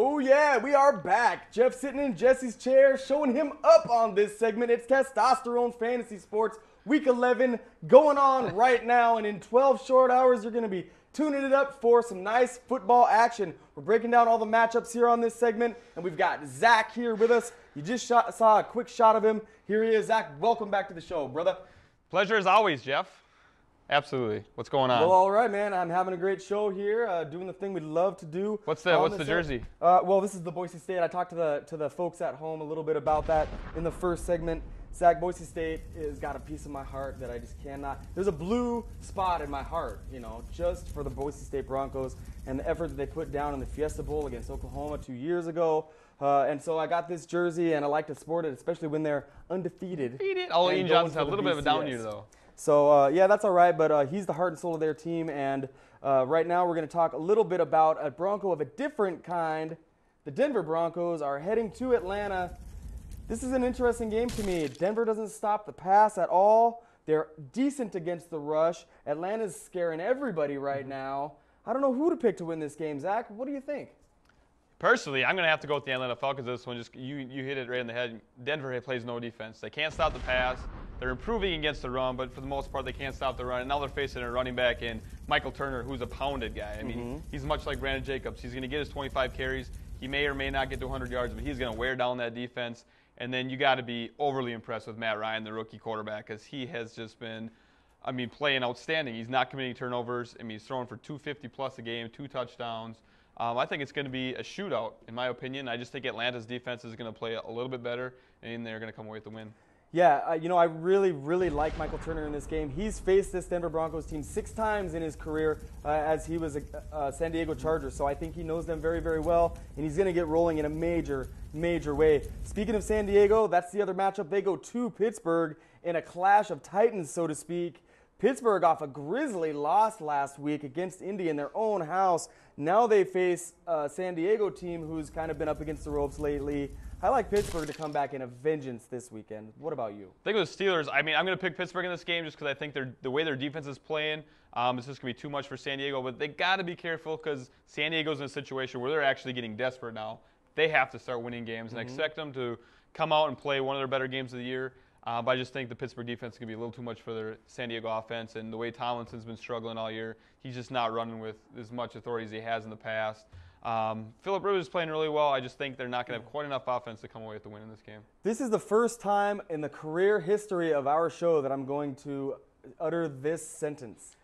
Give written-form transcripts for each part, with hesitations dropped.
Oh yeah, we are back. Jeff sitting in Jesse's chair, showing him up on this segment. It's Testosterone Fantasy Sports, Week 11, going on right now. And in 12 short hours, you're going to be tuning it up for some nice football action. We're breaking down all the matchups here on this segment, and we've got Zach here with us. You just saw a quick shot of him. Here he is. Zach, welcome back to the show, brother. Pleasure as always, Jeff. Absolutely. What's going on? Well, all right, man. I'm having a great show here, doing the thing we love to do. What's the jersey? Well, this is the Boise State. I talked to the folks at home a little bit about that in the first segment. Zach, Boise State has got a piece of my heart that I just cannot. There's a blue spot in my heart, you know, just for the Boise State Broncos and the effort that they put down in the Fiesta Bowl against Oklahoma 2 years ago. And so I got this jersey, and I like to sport it, especially when they're undefeated. Oh, Ian Johnson had a little bit of a down year, though. So, yeah, that's all right, but he's the heart and soul of their team, and right now we're going to talk a little bit about a Bronco of a different kind. The Denver Broncos are heading to Atlanta. This is an interesting game to me. Denver doesn't stop the pass at all. They're decent against the rush. Atlanta's scaring everybody right now. I don't know who to pick to win this game. Zach, what do you think? Personally, I'm going to have to go with the Atlanta Falcons. This one, just you hit it right in the head. Denver plays no defense. They can't stop the pass. They're improving against the run, but for the most part, they can't stop the run. And now they're facing a running back in Michael Turner, who's a pounded guy. I mean, he's much like Brandon Jacobs. He's going to get his 25 carries. He may or may not get to 100 yards, but he's going to wear down that defense. And then you got to be overly impressed with Matt Ryan, the rookie quarterback, because he has just been, playing outstanding. He's not committing turnovers. He's throwing for 250-plus a game, 2 touchdowns. I think it's going to be a shootout, in my opinion. I just think Atlanta's defense is going to play a little bit better, and they're going to come away with the win. Yeah, I really, really like Michael Turner in this game. He's faced this Denver Broncos team 6 times in his career as he was a San Diego Charger, so I think he knows them very, very well, and he's going to get rolling in a major, major way. Speaking of San Diego, that's the other matchup. They go to Pittsburgh in a clash of titans, so to speak. Pittsburgh off a grisly loss last week against Indy in their own house. Now they face a San Diego team who's kind of been up against the ropes lately. I like Pittsburgh to come back in a vengeance this weekend. What about you? I think with the Steelers, I'm going to pick Pittsburgh in this game just because I think the way their defense is playing, it's just going to be too much for San Diego. But they got to be careful because San Diego's in a situation where they're actually getting desperate now. They have to start winning games, and I expect them to come out and play one of their better games of the year. But I just think the Pittsburgh defense is going to be a little too much for their San Diego offense. And the way Tomlinson's been struggling all year, he's just not running with as much authority as he has in the past. Phillip Rivers is playing really well. I just think they're not going to have quite enough offense to come away with the win in this game. This is the first time in the career history of our show that I'm going to utter this sentence.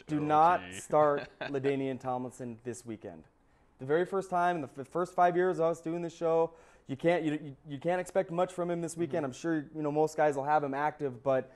Do not start LaDainian Tomlinson this weekend. The very first time in the first 5 years of us doing this show, you can't expect much from him this weekend. I'm sure most guys will have him active, but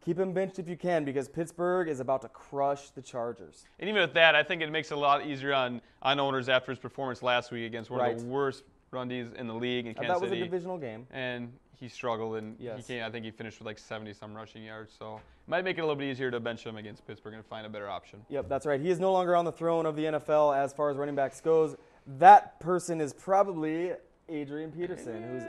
keep him benched if you can because Pittsburgh is about to crush the Chargers. And even with that, I think it makes it a lot easier on owners after his performance last week against one of the worst run Ds in the league in Kansas City. That was a divisional game. And he struggled, and I think he finished with like 70-some rushing yards. So it might make it a little bit easier to bench him against Pittsburgh and find a better option. Yep, that's right. He is no longer on the throne of the NFL as far as running backs goes. That person is probably Adrian Peterson,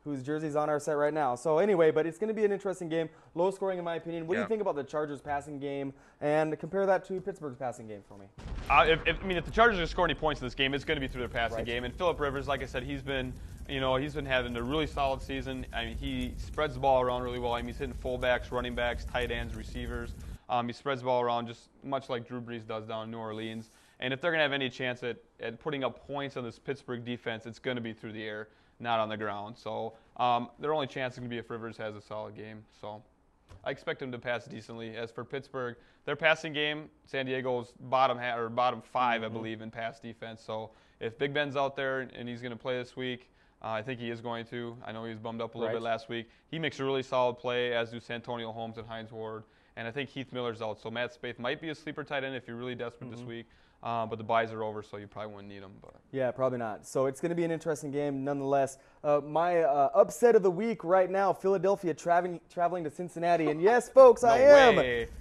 whose jersey's on our set right now. So anyway, but it's going to be an interesting game, low scoring in my opinion. What do you think about the Chargers passing game, and compare that to Pittsburgh's passing game for me? If the Chargers are going to score any points in this game, it's going to be through their passing game. And Phillip Rivers, like I said, he's been having a really solid season. He spreads the ball around really well. He's hitting fullbacks, running backs, tight ends, receivers. He spreads the ball around just much like Drew Brees does down in New Orleans. And if they're going to have any chance at putting up points on this Pittsburgh defense, it's going to be through the air, not on the ground. So their only chance is going to be if Rivers has a solid game. So I expect him to pass decently. As for Pittsburgh, their passing game, San Diego's bottom 5, I believe, in pass defense. So if Big Ben's out there and he's going to play this week, I think he is going to. I know he was bummed up a little bit last week. He makes a really solid play, as do Santonio Holmes and Hines Ward. And I think Heath Miller's out. So Matt Spaeth might be a sleeper tight end if you're really desperate this week. But the buys are over, so you probably wouldn't need them. But. Yeah, probably not. So it's going to be an interesting game nonetheless. My upset of the week right now, Philadelphia traveling to Cincinnati. And yes, folks, I am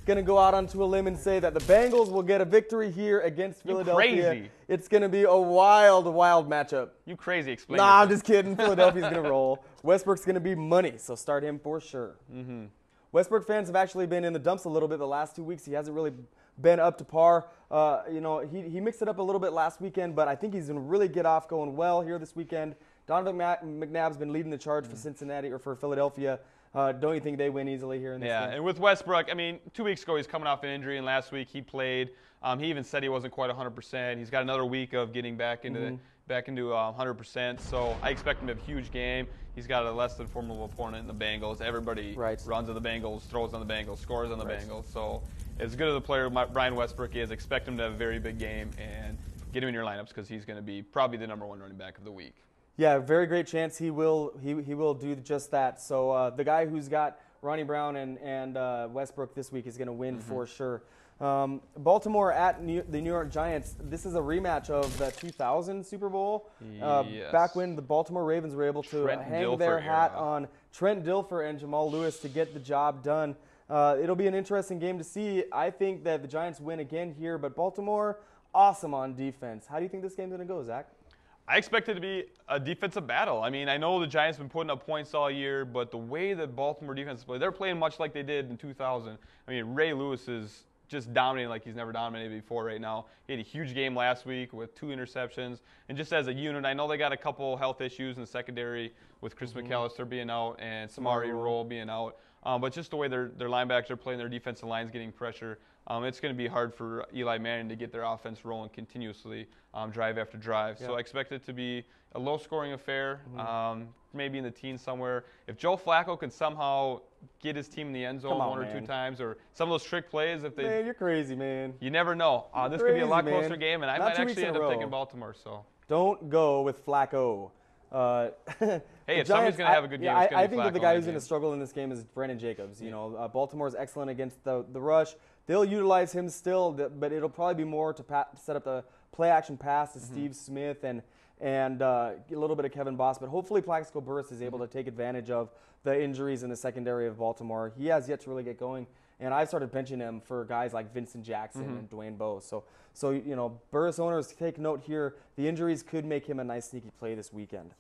going to go out onto a limb and say that the Bengals will get a victory here against Philadelphia. You crazy. It's going to be a wild, wild matchup. You crazy. Explain I'm just kidding. Philadelphia's going to roll. Westbrook's going to be money, so start him for sure. Westbrook fans have actually been in the dumps a little bit the last 2 weeks. He hasn't really been up to par. He mixed it up a little bit last weekend, but I think he's going to really get off going well here this weekend. Donovan McNabb's been leading the charge for Cincinnati or for Philadelphia. Don't you think they win easily here in this game? Yeah, and with Westbrook, I mean, 2 weeks ago he's coming off an injury, and last week he played. He even said he wasn't quite 100%. He's got another week of getting back into 100%. So I expect him to have a huge game. He's got a less than formidable opponent in the Bengals. Everybody runs on the Bengals, throws on the Bengals, scores on the Bengals. So as good as a player Brian Westbrook is, expect him to have a very big game and get him in your lineups because he's going to be probably the #1 running back of the week. Yeah, very great chance he will do just that. So the guy who's got Ronnie Brown and Westbrook this week is going to win for sure. Baltimore at the New York Giants. This is a rematch of the 2000 Super Bowl. Yes. Back when the Baltimore Ravens were able to hang their hat on Trent Dilfer and Jamal Lewis to get the job done. It'll be an interesting game to see. I think that the Giants win again here, but Baltimore, awesome on defense. How do you think this game's going to go, Zach? I expect it to be a defensive battle. I mean, I know the Giants have been putting up points all year, but the way that Baltimore defense plays, they're playing much like they did in 2000. I mean, Ray Lewis is just dominating like he's never dominated before right now. He had a huge game last week with 2 interceptions. And just as a unit, I know they got a couple health issues in the secondary with Chris McAllister being out and Samari Rolle being out. But just the way their linebackers are playing, their defensive line's getting pressure, it's going to be hard for Eli Manning to get their offense rolling continuously, drive after drive. So I expect it to be a low-scoring affair, maybe in the teens somewhere. If Joe Flacco can somehow get his team in the end zone one or 2 times, or some of those trick plays, if they, man, you're crazy, man. You never know. This could be a lot closer game, and I might actually end up taking Baltimore. So don't go with Flacco. Hey, if somebody's going to have a good game, it's going to be I think that the guy who's going to struggle in this game is Brandon Jacobs. You know, Baltimore's excellent against the rush. They'll utilize him still, but it'll probably be more to set up the play-action pass to Steve Smith and a little bit of Kevin Boss. But hopefully Plaxico Burress is able to take advantage of the injuries in the secondary of Baltimore. He has yet to really get going, and I've started benching him for guys like Vincent Jackson and Dwayne Bowe. So you know, Burress owners, take note here. The injuries could make him a nice sneaky play this weekend.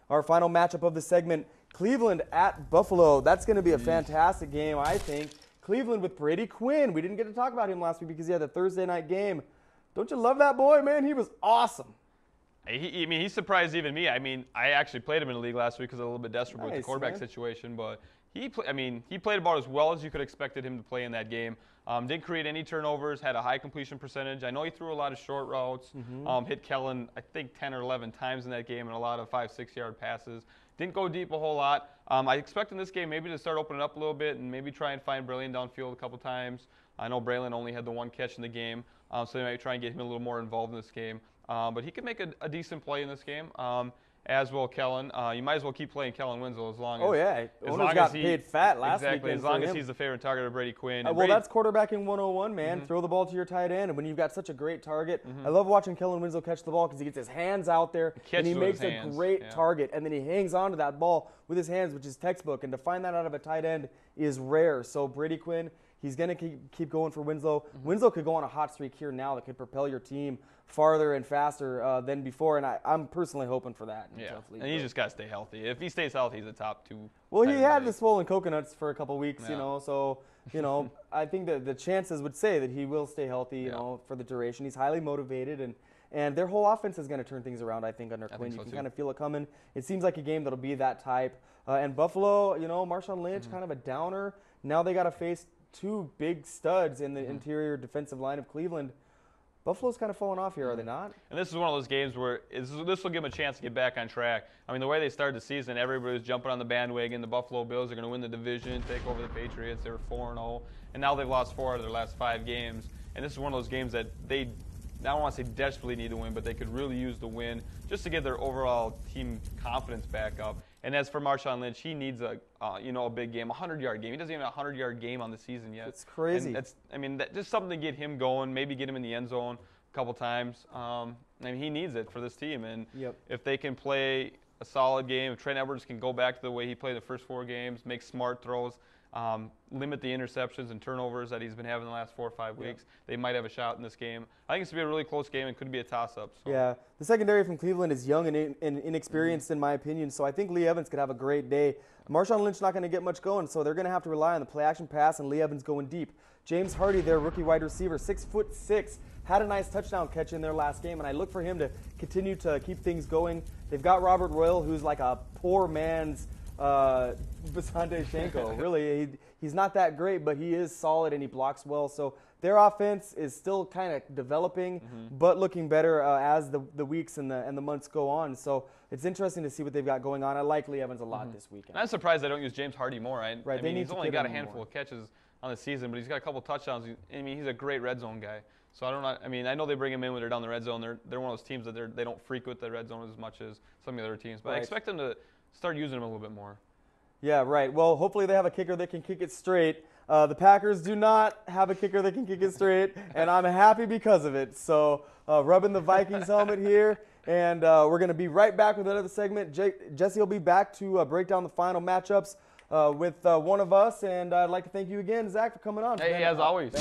Our final matchup of the segment, Cleveland at Buffalo. That's going to be a fantastic game, I think. Cleveland with Brady Quinn. We didn't get to talk about him last week because he had the Thursday night game. Don't you love that boy, man? He was awesome. He surprised even me. I mean, I actually played him in the league last week because I was a little bit desperate with the quarterback situation. But he played about as well as you could have expected him to play in that game. Didn't create any turnovers, had a high completion percentage. I know he threw a lot of short routes, hit Kellen, I think, 10 or 11 times in that game and a lot of 5-6 yard passes. Didn't go deep a whole lot. I expect in this game maybe to start opening up a little bit and maybe try and find Braylon downfield a couple times. I know Braylon only had the 1 catch in the game, so they might try and get him a little more involved in this game. But he could make a decent play in this game, as will Kellen. You might as well keep playing Kellen Winslow as long as Owners got paid fat last weekend. Exactly, as long as he's the favorite target of Brady Quinn. That's quarterbacking 101, man. Throw the ball to your tight end, and when you've got such a great target, I love watching Kellen Winslow catch the ball because he gets his hands out there and he makes a great target, and then he hangs on to that ball with his hands, which is textbook. And to find that out of a tight end is rare. So Brady Quinn, he's going to keep going for Winslow. Winslow could go on a hot streak here now that could propel your team farther and faster than before, and I'm personally hoping for that. And he's just got to stay healthy. If he stays healthy, he's a top 2. Well, he had the swollen coconuts for a couple weeks, so I think that the chances would say that he will stay healthy, for the duration. He's highly motivated, and their whole offense is going to turn things around, I think, under Quinn. You can kind of feel it coming. It seems like a game that'll be that type. And Buffalo, Marshawn Lynch, kind of a downer. Now they got to face 2 big studs in the interior defensive line of Cleveland. Buffalo's kind of falling off here, are they not? And this is one of those games where this will give them a chance to get back on track. I mean, the way they started the season, everybody was jumping on the bandwagon. The Buffalo Bills are going to win the division, take over the Patriots. They were 4-0, and now they've lost 4 out of their last 5 games. And this is one of those games that they, I don't want to say desperately need to win, but they could really use the win just to get their overall team confidence back up. And as for Marshawn Lynch, he needs a big game, a 100-yard game. He doesn't even have a 100-yard game on the season yet. It's crazy. And just something to get him going, maybe get him in the end zone a couple times. He needs it for this team. And if they can play a solid game, if Trent Edwards can go back to the way he played the first 4 games, make smart throws, limit the interceptions and turnovers that he's been having the last 4 or 5 weeks, they might have a shot in this game. I think it's going to be a really close game and could be a toss-up. So. Yeah, the secondary from Cleveland is young and inexperienced in my opinion, so I think Lee Evans could have a great day. Marshawn Lynch not going to get much going, so they're going to have to rely on the play-action pass and Lee Evans going deep. James Hardy, their rookie wide receiver, 6'6", had a nice touchdown catch in their last game, and I look for him to continue to keep things going. They've got Robert Royal, who's like a poor man's Basante Shenko. Really, he's not that great, but he is solid and he blocks well. So their offense is still kind of developing, but looking better as the weeks and the months go on. So it's interesting to see what they've got going on. I like Lee Evans a lot this weekend. I'm surprised they don't use James Hardy more. I mean, he's only got a handful more. of catches on the season, but he's got a couple touchdowns. I mean, he's a great red zone guy. So I know they bring him in when they're down the red zone. They're one of those teams that they don't frequent the red zone as much as some of the other teams. But I expect them to start using him a little bit more. Yeah, right. Well, hopefully they have a kicker that can kick it straight. The Packers do not have a kicker that can kick it straight, and I'm happy because of it. So rubbing the Vikings helmet here, and we're going to be right back with another segment. Jesse will be back to break down the final matchups with one of us, and I'd like to thank you again, Zach, for coming on. Hey, as always.